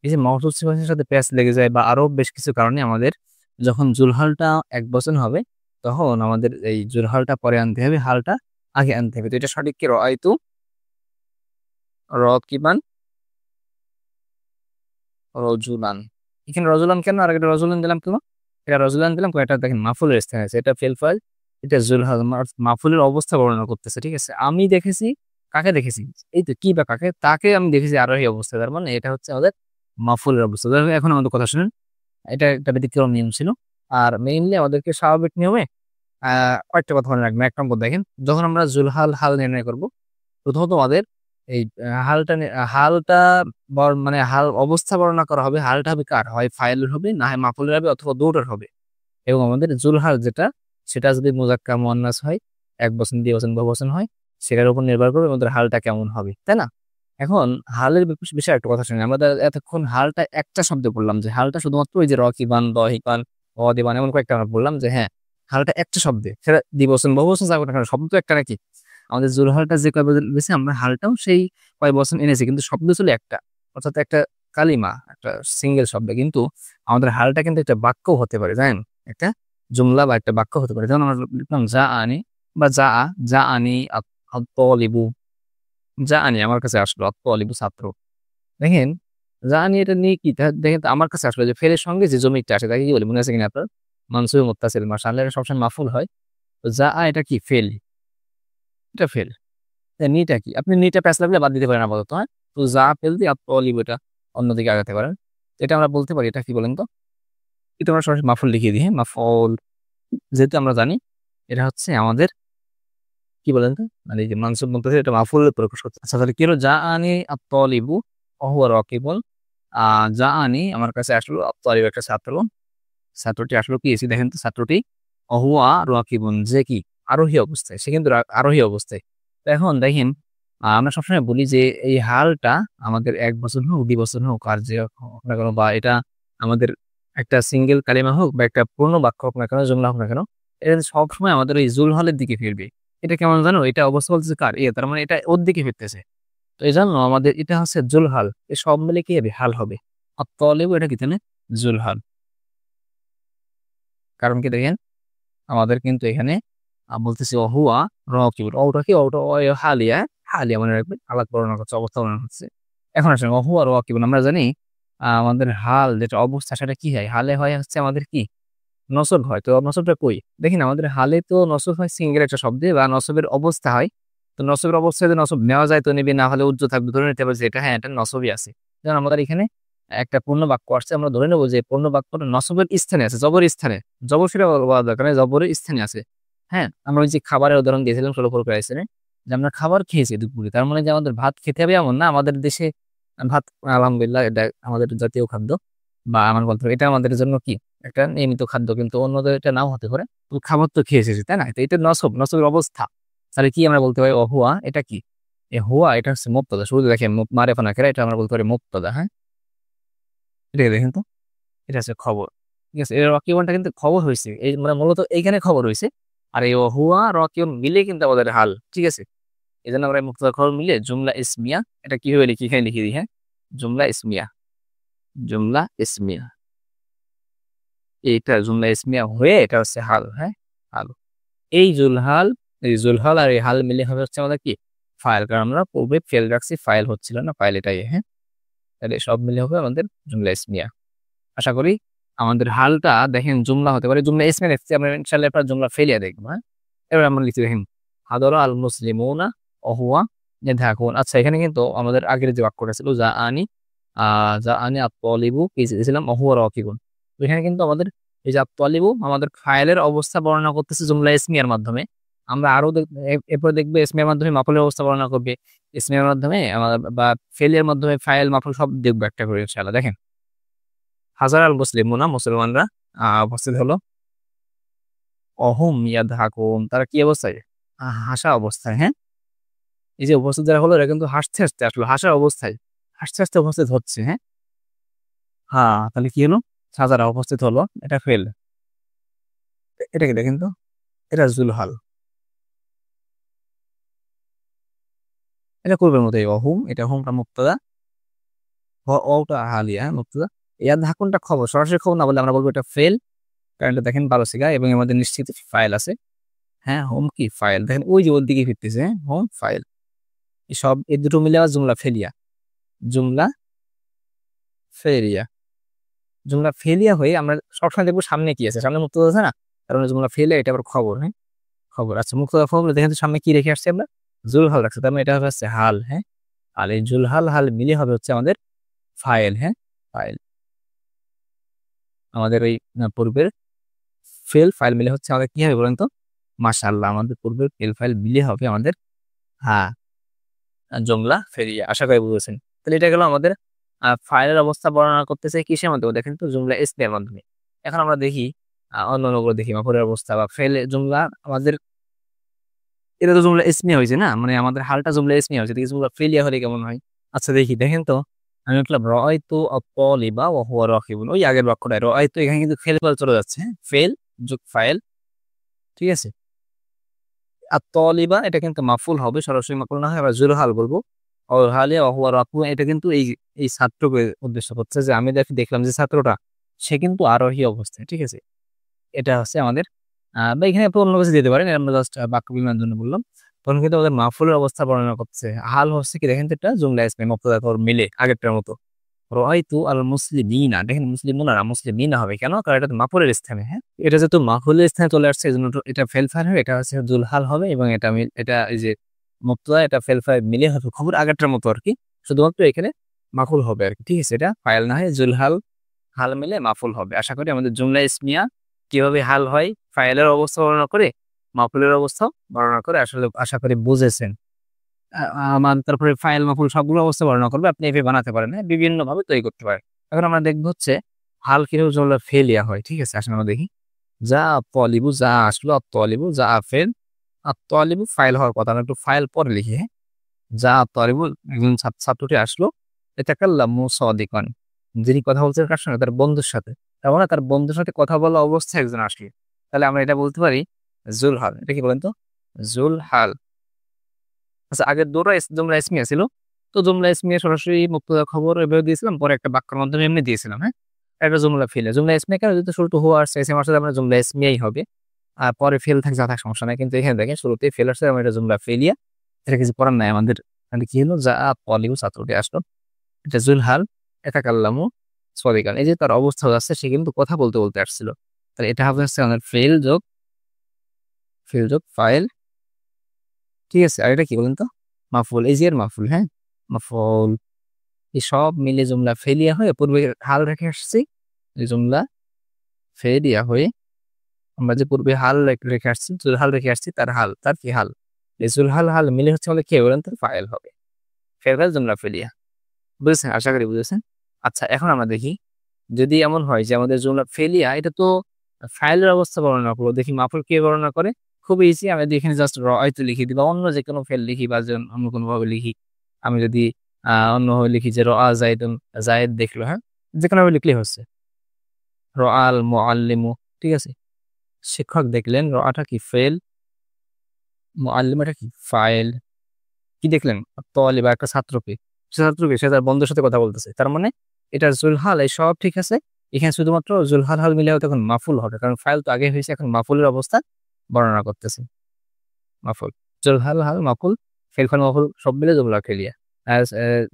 এই যে মাউসুস সিফাতের সাথে প্যাচ লেগে যায় বা আরো বেশ কিছু কারণে আমাদের যখন জুলহালটা এক বচন হবে তখন আমাদের এই জুলহালটা পরে আনতে হবে, হালটা আগে আনতে হবে। তো এটা সঠিক কি, রআইতু রকিবান রজুলান। এখানে রজুলান কেন আর একটা রজুলান দিলাম কেন? এটা রজুলান দিলাম, এটা দেখেন মাফুলের স্থানে আছে, এটা ফেল ফাইল, এটা জুলহাল মাহফুলের অবস্থা বর্ণনা করতেছে, ঠিক আছে। আমি দেখেছি, কাকে দেখেছি, এই তো কি বা কাকে, তাকে আমি দেখেছি আরোহী অবস্থায়, তার মানে এটা হচ্ছে আমাদের মাহফুলের অবস্থা। যাই হোক, এখন আমাদের কথা শুনেন, এটা একটা ব্যতিক্রম নিয়ম ছিল। আর মেইনলি আমাদেরকে স্বাভাবিক নিয়মে কয়েকটা কথা মনে রাখবেন। 1 নম্বর দেখেন, যখন আমরা জুলহাল হাল নির্ণয় করব, প্রথমত আমাদের এই হালটা মানে হাল অবস্থা বর্ণনা করা হবে। হালটা হবে কার, হয় ফাইলের হবে, না হয় মাফুলের হবে, অথবা দুটোর হবে। এবং আমাদের জুলহাল যেটা, সেটা যদি মুজাক্কার মুয়ান্নাস হয়, 1 বচন, 2 বচন, বহুবচন হয়, সেটার উপর নির্ভর করবে আমাদের হালটা কেমন হবে, তাই না? এখন হালের বিষয়ে একটা কথা শুনি। আমরা এতক্ষণ হালটা একটা শব্দে বললাম, যে হালটা শুধুমাত্র ওই যে রকিবান, দহিবান, অদিবান, এমন কয়েকটা আমরা বললাম যে হ্যাঁ, হালটা একটা শব্দে, সেটা দ্বিবচন বহুবচন যাবে না কেন, শব্দ তো একটা নাকি। আমাদের জুলহালটা যে কয় বচন বেশি, আমরা হালটাও সেই কয় বচন এনেছি, কিন্তু শব্দ ছিল একটা, অর্থাৎ একটা কালিমা, একটা সিঙ্গেল শব্দ। কিন্তু আমাদের হালটা কিন্তু একটা বাক্যও হতে পারে, জানেন, একটা জুমলা বা একটা বাক্য হতে পারে। যেমন আমরা লিখলাম যা আনি, বা যা আনি আত-তালিবু, যা আনি আমার কাছে আসলো, আত-তালিবু ছাত্র। দেখেন, যা আনি এটা নিয়ে কি, দেখেন তো আমার কাছে আসলো, যে ফেলের সঙ্গে যে জমিটা আসে তাকে কি বলে, মনে আছে কিনা আপনার? মানসুব মুত্তাসিল, মাশাআল্লাহ, এটা সবসময় মাফুল হয়। তো এটা কি, ফেল, এটা ফেল। নিটা কি, আপনি নিটা প্যাচ লাগলে বাদ দিতে পারেন আপাতত, হ্যাঁ। তো যা ফেল দিয়ে আত-তালিবু, এটা অন্যদিকে আগাতে পারেন। এটা আমরা বলতে পারি, এটা কি বলেন তো, এটা আমরা সরাসরি মাফুল লিখিয়ে দিই, হ্যাঁ, মাফুল। যেহেতু আমরা জানি এটা হচ্ছে আমাদের কি বলেন তো, মানে এই যে মানসুব মুনতাসির, এটা মাফুল প্রকাশ করতে। আচ্ছা, তাহলে কি হলো, যা আনি আত-তালিবু ওয়া হুয়া রাকিবুন। যা আনি আমার কাছে আসলো, আত-তালিবু একটা ছাত্র, ছাত্রটি আসলো কি এসে, দেখেন তো, ছাত্রটি হুয়া রাকিবুন, যে কি, আরোহী অবস্থায়, সে কিন্তু আরোহী অবস্থায়। তো এখন দেখেন, আমরা সবসময় বলি যে এই হালটা আমাদের 1 বচন হোক, 2 বচন হোক, আর যে হোক না কেন, বা এটা আমাদের একটা সিঙ্গেল কালিমা হোক, বা একটা পূর্ণ বাক্য হোক না কেন, জুমলা হোক না কেন, এটা সবসময় আমাদের ওই জুল হলের দিকে ফিরবে। এটা কেমন জানো, এটা অবস্থা বলতেছে কার, তার মানে এটা ওর দিকে ফিরতেছে। তো এই জন্য আমাদের এটা হচ্ছে জুলহাল, এ সব মিলে কি হবে, হাল হবে। আর তলেব, এটা কি জানে, জুলহাল। কারণ কি দেখেন, আমাদের কিন্তু এখানে বলতেছি অহুয়া রাকিবুন, ওটা কি, ওটা হালিয়া, হালিয়া মনে রাখবেন, আলাদা বর্ণনা করছে, অবস্থা বর্ণনা করছে। এখন আসেন, অহুয়া রাকিবুন, আমরা জানি আমাদের হাল যেটা অবস্থা, সেটা কি হয়, হালে হয় হচ্ছে আমাদের কি, নসব হয়। তো নসবটা কই, দেখেন আমাদের হালে তো নসব হয় সিঙ্গেল একটা শব্দে, বা নসবের অবস্থা হয়। তো নসবের অবস্থায় যদি নসব নেওয়া যায় তো নেবে, না হলে উজ্জ্ব থাকবে, ধরে নিতে পারবে যে এটা, হ্যাঁ, এটা নসবই আছে। যেমন আমাদের এখানে একটা পূর্ণ বাক্য আসছে, আমরা ধরে নেবো যে পূর্ণ বাক্যটা নসবের স্থানে আছে, জবর স্থানে। জবর সেটা বলা দরকার নেই, জবরের স্থানে আছে। হ্যাঁ, আমরা ওই যে খাবারের উদাহরণ দিয়েছিলাম 16 যে আমরা খাবার খেয়েছি দুপুরে, তার মানে যে আমাদের ভাত খেতে হবে এমন না। আমাদের দেশে ভাত আলহামদুলিল্লাহ এটা আমাদের জাতীয় খাদ্য, বা আমার বলতে হবে এটা আমাদের জন্য কি একটা নিয়মিত খাদ্য, কিন্তু অন্যদের এটা নাও হতে পারে। তো খাবার তো খেয়ে এসেছি, তাই না? তো এটা নসবের অবস্থা। তাহলে কি আমরা বলতে পারি, হুয়া, এটা কি, হুয়া এটা হচ্ছে মুবতাদা। শুরুতে দেখেন মারেফা নাকিরা, এটা আমরা বলতে পারি মুবতাদা, হ্যাঁ। এটা দেখেন তো, এটা হচ্ছে খবর, ঠিক আছে। এর রকিবনটা কিন্তু খবর হয়েছে, এই মানে মূলত এইখানে খবর হয়েছে। আর এই হুয়া রকিবন মিলে কিন্তু আমাদের হাল, ঠিক আছে। এই জন্য আমরা মুক্তাদা খবর মিলে জুমলা ইসমিয়া, এটা কিভাবে লিখি, এখানে লিখে দিই, হ্যাঁ। জুমলা ইসমিয়া, জুমলা ইসমিয়া, এইটা জুমলা ইসমিয়া হয়ে এটা হচ্ছে হাল, হ্যাঁ, হাল। এই জুলহাল, এই জুলহাল আর এই হাল মিলে হবে হচ্ছে আমাদের কি, ফাইল। কারণ আমরা পূর্বে ফেল রাখছি, ফাইল হচ্ছিল না, ফাইল এটাই, হ্যাঁ। তাহলে সব মিলে হবে আমাদের জুমলা ইসমিয়া। আশা করি আমাদের হালটা দেখেন জুমলা হতে পারে, জুমলা ইসমিয়া লিখছি আমরা, ইনশাআল্লাহ এরপর জুমলা ফেলিয়া দেখবো, হ্যাঁ। এবার আমরা লিখছি, দেখেন, হাদরা আল মুসলিমুনা ওহুয়া ইয়াদহাকুন। আচ্ছা, এখানে কিন্তু আমাদের আগের যে বাক্যটা ছিল যা আনি আত-তালিবু, কি দিয়েছিলাম, ওহুয়া রাকিবুন। তো এখানে কিন্তু আমাদের এই যে আত-তালিবু আমাদের ফাইলের অবস্থা বর্ণনা করতেছে জুমলা ইসমিয়ার মাধ্যমে। আমরা আরো এরপর দেখবো ইসমিয়ার মাধ্যমে মাফুলের অবস্থা বর্ণনা করবে, ইসমিয়ার মাধ্যমে বা ফেলের মাধ্যমে ফাইল মাফুল সব দেখবো একটা করে, ইনশাআল্লাহ। দেখেন, হাজার আল মুসলিমুনা, মুসলমানরা উপস্থিত হলো, অহুম ইয়াদহাকুন, তারা কি অবস্থায়, হাসা অবস্থায়, হ্যাঁ। এই যে উপস্থিত যারা হলো, এরা কিন্তু হাসতে হাসতে আসলো, হাসার অবস্থায় হাসতে হাসতে উপস্থিত হচ্ছে, হ্যাঁ। হ্যাঁ, তাহলে কি হলো, হাজারা উপস্থিত হলো, এটা ফেল। এটা কি দেখেন তো, এটা জুলহাল, এটা করবের মতো। অহুম, এটা হুমটা মুক্তাদা, ওটা হালিয়া, মুক্তাদা। ইয়াদহাকুনটা খবর, সরাসরি খবর না বলে আমরা বলবো এটা ফেল। কারণ এটা দেখেন 12 সিগা, এবং আমাদের নিশ্চিত ফাইল আছে, হ্যাঁ। হোম কি, ফাইল, দেখেন ওই যে ওর দিকে ফিরতেছে, হ্যাঁ, হোম ফাইল। এই দুটো মিলে আবার জুমলা ফেলিয়া, জুমলা ফেরিয়া, জুমলা ফেলিয়া হয়ে আমরা সবসময় দেখবো সামনে কি আছে, সামনে মুক্তাদা আছে না, কারণ জুমলা ফেলিয়া এটা আবার খবর, হ্যাঁ। খবর। আচ্ছা মুক্তদা খবর দেখেন তো সামনে কি রেখে আসছি আমরা? জুল হাল রাখছি, তার মানে এটা হচ্ছে হাল। হ্যাঁ, আর এই জুল হাল হাল মিলে হবে হচ্ছে আমাদের ফাইল। হ্যাঁ, ফাইল আমাদের ওই পূর্বের ফেল ফাইল মিলে হচ্ছে আমাদের কি হবে বলেন তো? মাশাআল্লাহ, আমাদের পূর্বের ফেল ফাইল মিলে হবে আমাদের হ্যাঁ জুমলা ফেরিয়া। আশা করি বুঝেছেন। তাহলে এটা গেল আমাদের ফাইলের অবস্থা বর্ণনা করতেছে কিসের মাধ্যমে? দেখেন তো জুমলা ইসমিয়ার মাধ্যমে। এখন আমরা দেখি অন্যান্যগুলো দেখি মাফুলের অবস্থা বা ফেল জুমলা আমাদের, এটা তো জুমলা ইসমিয়া হয়েছে না, মানে আমাদের হালটা জুমলা ইসমিয়া হয়েছে, দেখি জুমলা ফেলিয়া হলে কেমন হয়। আচ্ছা দেখি, দেখেন তো আমি লিখলাম রাআইতু আত-তালিবা ওয়া হুয়া রাকিবুন, ওই আগের বাক্যটায় রাআইতু, এখানে কিন্তু ফেল ফাইল চলে যাচ্ছে। হ্যাঁ, ফেল যোগ ফাইল, ঠিক আছে। আত-তালিবা এটা কিন্তু মাফুল হবে, সরাসরি মাফুল না হয় আমরা জুল হাল বলবো। ওয়া হালিয়া ওয়া হুয়া রাকিবুন, এটা কিন্তু এই ছাত্রকে উদ্দেশ্য করছে, যে আমি দেখলাম যে ছাত্রটা সে কিন্তু আরোহী অবস্থায়, ঠিক আছে। এটা হচ্ছে আমাদের বা এখানে আপনি অন্য কিছু দিতে পারেন, আমরা জাস্ট বাক্য বিমানের জন্য বললাম। তখন কিন্তু আমাদের মাহফুলের অবস্থা বর্ণনা করছে। হাল হচ্ছে কি দেখেন তো, এটা জুমলা ইসমি মুবতাদা খবর মিলে আগেরটার মতো। রাআইতু আল মুসলিমিনা, দেখেন মুসলিমুনা না মুসলিমিনা হবে কেন? কারণ এটা তো মাফুলের স্থানে। হ্যাঁ, এটা যেহেতু মাফুলের স্থানে চলে আসছে এই জন্য এটা ফেল ফাইল হবে, এটা হচ্ছে জুল হাল হবে, এবং এটা এই যে মুবতাদা এটা ফেল ফাইল মিলে হবে খবর আগেরটার মতো আর কি, শুধুমাত্র এখানে মাফুল হবে আর কি, ঠিক আছে। এটা ফাইল না হয় জুল হাল, হাল মিলে মাফুল হবে। আশা করি আমাদের জুমলা ইসমিয়া কিভাবে হাল হয় ফাইলের অবস্থা বর্ণনা করে, মাফুলের অবস্থা বর্ণনা করে, আসলে আশা করি বুঝেছেন। আমার তারপরে ফাইল মাফুল সবগুলো অবস্থা বর্ণনা করবে, আপনি এভাবে বানাতে পারেন। হ্যাঁ, বিভিন্ন ভাবে তৈরি করতে পারেন। এখন আমরা দেখবো হচ্ছে হাল কিভাবে জুমলা ফেলিয়া হয়, ঠিক আছে। আসলে আমরা দেখি, যা তলিবু, যা আসলো তলিবু, যা ফেল তলিবু ফাইল হওয়ার কথা, আমরা একটু ফাইল পরে লিখি। হ্যাঁ, যা তলিবু একজন ছাত্রটি আসলো, ইয়াতাকাল্লামু সাদিকান, যিনি কথা বলছেন কার সঙ্গে? তার বন্ধুর সাথে। তার মানে তার বন্ধুর সাথে কথা বলা অবস্থায় একজন আসলো, তাহলে আমরা এটা বলতে পারি জুল হাল। এটা কি বলেন তো? জুল হাল। আচ্ছা আগের দুটো জুমলা ইসমিয়া ছিল, তো জুমলা ইসমিয়া সরাসরি মুক্তদা খবর এভাবে দিয়েছিলাম, পরে একটা বাক্যের মাধ্যমে এমনি দিয়েছিলাম। হ্যাঁ, একটা জুমলা ফেলে জুমলা ইসমিয়া কেন? যেহেতু শুরুতে হুয়া আসছে, এসএম আসছে, আমরা জুমলা ইসমিয়াই হবে। আর পরে ফেল থাকে যা থাক সমস্যা নাই, কিন্তু এখানে দেখেন শুরুতেই ফেল আসছে, আমরা এটা জুমলা ফেলিয়া, এটা কিছু করার নাই আমাদের। তাহলে কি হলো? যা পলিউ ছাত্রটি আসলো, এটা জুল হাল। ইয়াতাকাল্লামু সাদিকান, এই যে তার অবস্থা যাচ্ছে, সে কিন্তু কথা বলতে বলতে আসছিল, তাহলে এটা হবে হচ্ছে আমাদের ফেল যোগ ফাইল, ঠিক আছে। আর এটা কি বলেন তো? মাফুল, এই যে এর মাফুল। হ্যাঁ, মাফুল, এই সব মিলে জুমলা ফেলিয়া হয়ে পূর্বে হাল রেখে আসছি, এই জুমলা ফেলিয়া হয়ে আমরা যে পূর্বে হাল রেখে আসছি, জুল হাল রেখে আসছি, তার হাল, তার কি হাল? এই জুল হাল হাল মিলে হচ্ছে আমাদের কে বলেন তো? ফাইল হবে। ফেল ফাইল জুমলা ফেলিয়া, বুঝেছেন? আশা করি বুঝেছেন। আচ্ছা এখন আমরা দেখি, যদি এমন হয় যে আমাদের জুমলা ফেলিয়া, এটা তো ফাইলের অবস্থা বর্ণনা করবো, দেখি মাফুল কে বর্ণনা করে। খুব ইজি, আমি যদি এখানে জাস্ট রাআইতু লিখি দিই বা অন্য যে কোনো ফেল লিখি বা অন্য কোনো ভাবে লিখি, আমি যদি অন্যভাবে লিখি যে রাআ যাইদুন, জায়েদ দেখলো। হ্যাঁ, যে কোনো ভাবে লিখলেই হচ্ছে। রাআল মুআল্লিমু, ঠিক আছে, শিক্ষক দেখলেন। রাআটা কি? ফেল। মুআল্লিমাটা কি? ফাইল। কি দেখলেন? তালিবা, একটা ছাত্রকে। সে তার বন্ধুর সাথে কথা বলতেছে, তার মানে এটা জুলহাল, এই সব ঠিক আছে। এখানে শুধুমাত্র জুলহাল হাল মিলেও তখন মাফুল হবে, কারণ ফাইল তো আগে হয়েছে, এখন মাফুলের অবস্থা বর্ণনা করতেছে। মাফুল, জুলহাল হাল মাফুল, ফেল ফাল মাফুল সব মিলে জুমলা ফেলিয়া।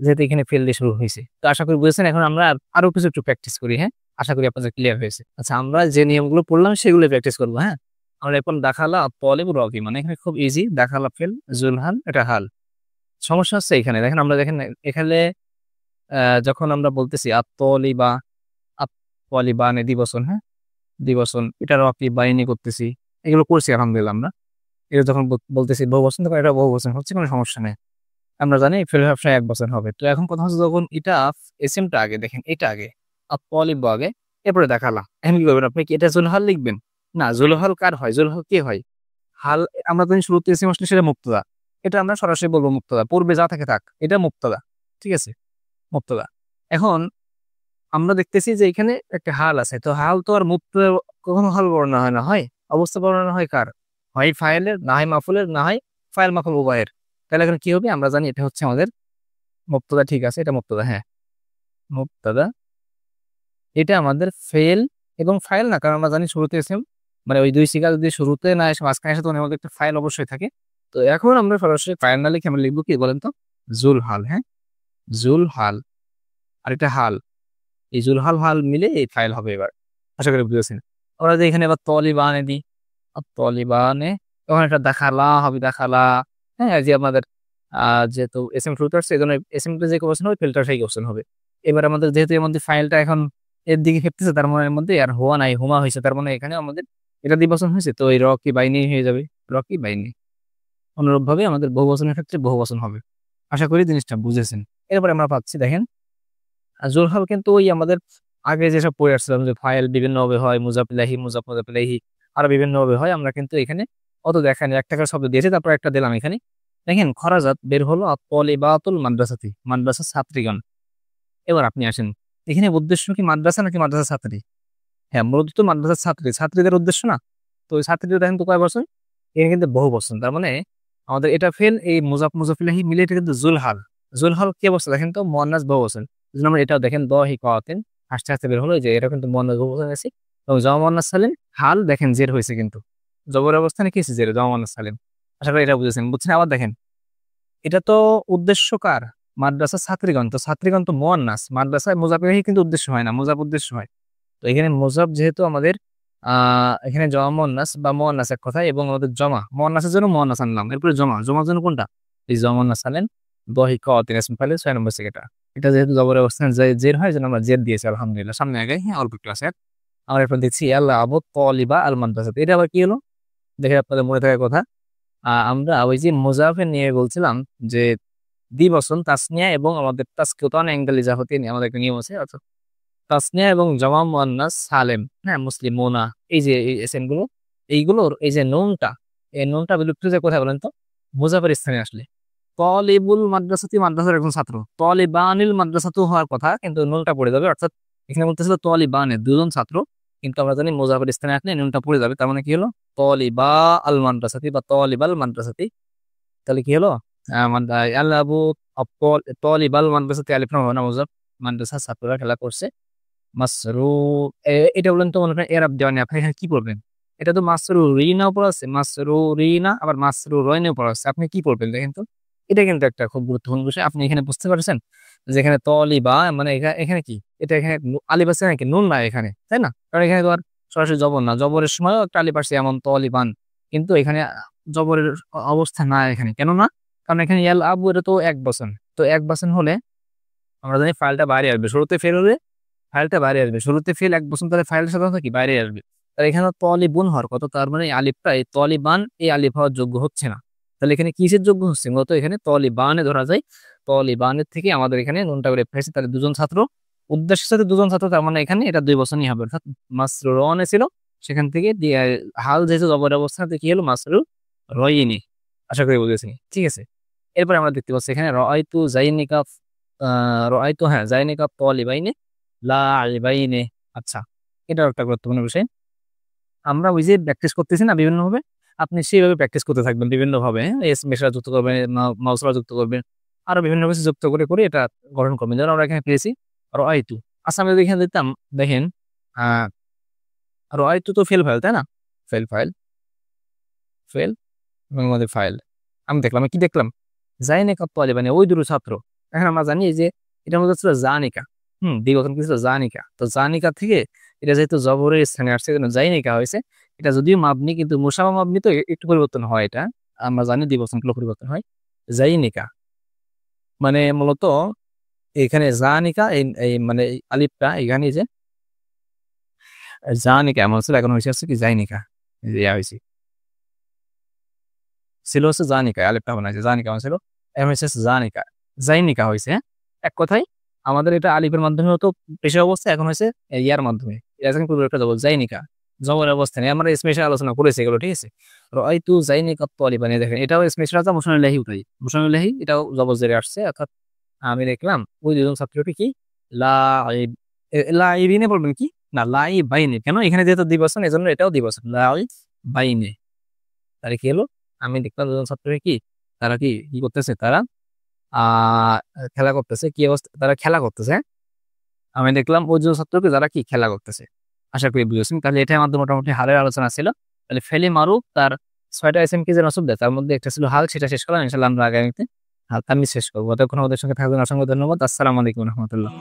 যেহেতু এখানে ফেল দিয়ে শুরু হয়েছে, তো আশা করি বুঝেছেন। এখন আমরা আরো কিছু একটু প্র্যাকটিস করি। হ্যাঁ, আশা করি আপনাদের ক্লিয়ার হয়েছে। আচ্ছা আমরা যে নিয়মগুলো পড়লাম সেগুলো প্র্যাকটিস করবো। হ্যাঁ, আমরা এখন দেখালা তলিব রবি, মানে এখানে খুব ইজি, দেখালা ফেল, জুলহাল এটা হাল। সমস্যা হচ্ছে এখানে দেখেন, আমরা দেখেন এখানে যখন আমরা বলতেছি আত্মলিবা, আত্মলিবানে দিবসন, হ্যাঁ দিবসন, এটা রকি বাইনি করতেছি, এগুলো করছি আলহামদুলিল্লাহ আমরা। এটা যখন বলতেছি বহু বচন, তখন এটা বহু বচন হচ্ছে, কোনো সমস্যা নেই। আমরা জানি ফেল ব্যবসায় এক বছর হবে। তো এখন কথা হচ্ছে যখন এটা এসএমটা আগে, দেখেন এটা আগে, আত্মলিব আগে, এরপরে দেখালা। এখন কি করবেন? আপনি কি এটা জুলহাল লিখবেন? না, জুলহাল কার হয়? জুলহাল কে হয়? হাল আমরা জানি শুরুতে এসএম আসলে সেটা মুক্তদা, এটা আমরা সরাসরি বলবো মুক্তদা, পূর্বে যা থাকে থাক, এটা মুক্তদা, ঠিক আছে, মুক্তদা। এখন আমরা দেখতেছি যে এখানে একটা হাল আছে, তো হাল তো আর মুক্তদা কখনো হাল বর্ণনা হয় না, হয় অবস্থা বর্ণনা হয় কার? হয় ফাইলের, না হয় মাফুলের, না হয় ফাইল মাফুল উভয়ের। তাহলে এখন কি হবে? আমরা জানি এটা হচ্ছে আমাদের মুক্তদা, ঠিক আছে, এটা মুক্তদা। হ্যাঁ, মুক্তদা, এটা আমাদের ফেল এবং ফাইল না, কারণ আমরা জানি শুরুতে এসএম, মানে ওই দুই সিগা যদি শুরুতে না এসে মাঝখানে এসে, তখন আমাদের একটা ফাইল অবশ্যই থাকে। তো এখন আমরা সরাসরি ফাইল না লিখে আমরা লিখবো কি বলেন তো? জুল হাল। হ্যাঁ, জুল হাল, আর এটা হাল, এই জুল হাল হাল মিলে এই ফাইল হবে এবার। আশা করি বুঝেছেন। আমরা যদি এখানে এবার তলিবানে দিই, তলিবানে, তখন এটা দেখালা হবে দেখালা। হ্যাঁ, যে আমাদের যেহেতু এসএম ফিল্টার এই জন্য এসএম যে কোশ্চেন হবে ফিল্টার সেই কোশ্চেন হবে। এবার আমাদের যেহেতু এর মধ্যে ফাইলটা এখন এর দিকে খেপতেছে, তার মানে এর মধ্যে আর হওয়া নাই, হুমা হয়েছে, তার মানে এখানে আমাদের এটা দ্বিবচন হয়েছে, তো এই রকি বাইনি হয়ে যাবে, রকি বাইনি। অনুরূপভাবে আমাদের বহুবচনের ক্ষেত্রে বহুবচন হবে। আশা করি জিনিসটা বুঝেছেন। এরপরে আমরা পাচ্ছি দেখেন জোরহাল কিন্তু ওই আমাদের আগে যেসব পড়ে আসছিলাম যে ফাইল বিভিন্নভাবে হয়, মুজাফিলাহি মুজাফিলাহি আরো বিভিন্নভাবে হয়, আমরা কিন্তু এখানে অত দেখায়নি, একটা করে শব্দ দিয়েছে তারপর একটা দিলাম এখানে। দেখেন খরাজাত বের হলো তলিবাতুল মাদ্রাসাতি, মাদ্রাসার ছাত্রীগণ। এবার আপনি আসেন, এখানে উদ্দেশ্য কি মাদ্রাসা নাকি মাদ্রাসার ছাত্রী? হ্যাঁ, মূলত তো মাদ্রাসার ছাত্রী, ছাত্রীদের উদ্দেশ্য না। তো ওই ছাত্রীদের দেখেন তো কয় বছর, এখানে কিন্তু বহু বছর, তার মানে আমাদের এটা ফেল, এই মুজাফিলাহি মিলে এটা কিন্তু জুলহাল। জুলহাল কি অবস্থা দেখেন তো, মুয়ান্নাস বহু বছর। এই জন্য আমরা এটাও দেখেন দ হি কাতেন হাসতে হাসতে বের হলো যে এটা কিন্তু মুয়ান্নাস বহু বছর আছে। এবং জমা মুয়ান্নাস সালিম হাল দেখেন জের হয়েছে, কিন্তু জবর অবস্থানে কি হয়েছে, জের, জমা মুয়ান্নাস সালিম। আশা করি এটা বুঝেছেন। বুঝছেন? আবার দেখেন এটা তো উদ্দেশ্য কার, মাদ্রাসার ছাত্রীগণ। তো ছাত্রীগণ তো মুয়ান্নাস, মাদ্রাসায় মুজাফিলাহি কিন্তু উদ্দেশ্য হয় না, মুজাফ উদ্দেশ্য হয়। তো এখানে মুজাফ যেহেতু আমাদের এখানে জমা মুয়ান্নাস বা মুয়ান্নাস এক কথায়, এবং আমাদের জমা মুয়ান্নাসের জন্য মুয়ান্নাস আনলাম, এরপরে জমার জন্য কোনটা, এই জমা মুয়ান্নাস আনলেন দহি ক তিন ইসম ফাইলে 6 নম্বর থেকে এটা যেহেতু জবরের অবস্থান জের হয়, যেন আমরা জের দিয়েছি আলহামদুলিল্লাহ। সামনে আগে হ্যাঁ অল্প একটু আছে। আমরা এরপর দেখছি আল্লাহ আবু তলিবা আল মাদ্রাসা, এটা আবার কি হলো দেখে আপনাদের মনে থাকার কথা। আমরা ওই যে মুজাফের নিয়ে বলছিলাম যে দ্বিবচন তাসনিয়া এবং আমাদের তাসকিয়াতুন ইনদা লিজাহতি আমাদের একটা নিয়ম আছে, অর্থাৎ তাসনিয়া এবং জমা মুয়ান্নাস সালেম, হ্যাঁ মুসলিমুনা, এই যে এই এসএম গুলো, এইগুলোর এই যে নুনটা, এই নুনটা বিলুপ্ত যে কোথায় বলেন তো, মুজাফের স্থানে আসলে। তলিবুল মাদ্রাসাতি মাদ্রাসার একজন ছাত্র, তলিবানিল মাদ্রাসাতু হওয়ার কথা, কিন্তু নুনটা পড়ে যাবে, অর্থাৎ এখানে বলতেছিল তলিবানের দুজন ছাত্র, কিন্তু আমরা জানি মুজাফের স্থানে আসলে নুনটা পড়ে যাবে, তার মানে কি হলো তলিবা আল মাদ্রাসাতি বা তলিবাল মাদ্রাসাতি। তাহলে কি হলো আল্লাবু তলিবাল মাদ্রাসাতি আলিফ লাম না মুজাফ, মাদ্রাসার ছাত্ররা খেলা করছে। মাসরু এটা বলেন তো, মনে করেন এরাব দেওয়া নেই, আপনি এখানে কি পড়বেন? এটা তো মাসরু রিনা উপর আছে, মাসরু রিনা আবার মাসরু রয়নের উপর আছে, আপনি কি পড়বেন দেখেন তো। এটা কিন্তু একটা খুব গুরুত্বপূর্ণ বিষয়, আপনি এখানে বুঝতে পারছেন যে এখানে তলিবা মানে এখানে কি, এটা এখানে আলিফ আছে নাকি, নুন না এখানে, তাই না? কারণ এখানে তো আর সরাসরি জবর না, জবরের সময় একটা আলিফ আসছে এমন তলিবান, কিন্তু এখানে জবরের অবস্থা না এখানে, কেন না? কারণ এখানে ইয়াল আবু এটা তো এক বচন, তো এক বচন হলে আমরা জানি ফাইলটা বাইরে আসবে, শুরুতে ফেল হলে ফাইলটা বাইরে আসবে, শুরুতে ফেল এক বছর, তাহলে ফাইলটা সাধারণত কি বাইরে আসবে। তাহলে এখানে তলিবুন হওয়ার কত, তার মানে এই আলিফটা এই তলিবান এই আলিফ হওয়ার যোগ্য হচ্ছে না। তাহলে এখানে কিসের যোগ্য হচ্ছে, মূলত এখানে তলিবানে ধরা যায়, তলিবানের থেকে আমাদের এখানে নুনটা করে ফেলেছে, তাহলে দুজন ছাত্র, উদ্দেশ্যের সাথে দুজন ছাত্র, তার মানে এখানে এটা 2 বছরই হবে, অর্থাৎ মাসরু রনে ছিল, সেখান থেকে হাল যেহেতু জবর অবস্থাতে কি হলো মাসরু রয়িনি। আশা করি বুঝেছি, ঠিক আছে। এরপরে আমরা দেখতে পাচ্ছি এখানে রআইতু জাইনিকা, রআইতু হ্যাঁ জাইনিকা তলিবাইনি লাইবাইনে। আচ্ছা, এটাও একটা গুরুত্বপূর্ণ বিষয়। আমরা ওই যে প্র্যাকটিস করতেছি না বিভিন্নভাবে, আপনি সেইভাবে প্র্যাকটিস করতে থাকবেন বিভিন্নভাবে, এস মেশরা যুক্ত করবেন, মাউসরা যুক্ত করবেন, আরো বিভিন্ন কিছু যুক্ত করে করে এটা গঠন করবেন। যেমন আমরা এখানে পেয়েছি রআইতু। আচ্ছা, আমি যদি এখানে দিতাম দেখেন আহ রআইতু তো ফেল ফাইল, তাই না? ফেল ফাইল, ফেল এবং আমাদের ফাইল, আমি দেখলাম, আমি কি দেখলাম, জাইনিকা তলিবাইনে ওই দুটো ছাত্র। এখন আমরা জানি যে এটার মধ্যে ছিল জানিকা, দ্বিগঠন কি ছিল জানিকা, তো জানিকা থেকে এটা যেহেতু জবরের স্থানে আসছে জাইনিকা হয়েছে। এটা যদিও মাবনি, কিন্তু মুসামা মাবনি তো একটু পরিবর্তন হয়, এটা আমরা জানি দ্বিবচনগুলো পরিবর্তন হয়। জাইনিকা মানে মূলত এখানে জানিকা এই মানে এই আলিফটা এখানে যে জানিকা এমন ছিল, এখন হয়েছে কি জাইনিকা, হয়েছে ছিল হচ্ছে জানিকা, আলিফটা বানাইছে জানিকা ছিল, এখন হচ্ছে জানিকা, জাইনিকা হয়েছে। এক কথায় আমাদের এটা আলিফের মাধ্যমে হতো পেশা অবস্থা, এখন হয়েছে ইয়ার মাধ্যমে, এটা পূর্বে একটা জবর জাইনিকা, জবরের অবস্থানে আমরা স্পেশাল আলোচনা করেছি এগুলো, ঠিক আছে। রআইতু জাইনিকা তলিবানি, দেখেন এটাও স্পেশাল আছে, মুসানুল্লাহি উঠাই, মুসানুল্লাহি এটাও জবর জেরে আসছে, অর্থাৎ আমি দেখলাম ওই দুজন ছাত্রটি কি লাইব, লাইবিনে বলবেন কি না লাইবাইনে, কেন এখানে যেহেতু দ্বিবচন এজন্য এটাও দ্বিবচন লাইবাইনে। তাহলে কি হলো, আমি দেখলাম দুজন ছাত্রী কি তারা কি কি করতেছে, তারা আহ খেলা করতেছে, কি অবস্থা, তারা খেলা করতেছে, হ্যাঁ? আমি দেখলাম ওই দুজন ছাত্রকে যারা কি খেলা করতেছে। আশা করি বুঝেছেন। তাহলে এটাই আমাদের মোটামুটি হালের আলোচনা ছিল। তাহলে ফেলে মারুফ তার 6টা এসএম কি যে নসব দেয়, তার মধ্যে একটা ছিল হাল, সেটা শেষ করলাম। ইনশাল্লাহ আমরা আগামীতে হালটা আমি শেষ করবো। ততক্ষণ ওদের সঙ্গে থাকবেন, অসংখ্য ধন্যবাদ। আসসালামু আলাইকুম রহমতুল্লাহ।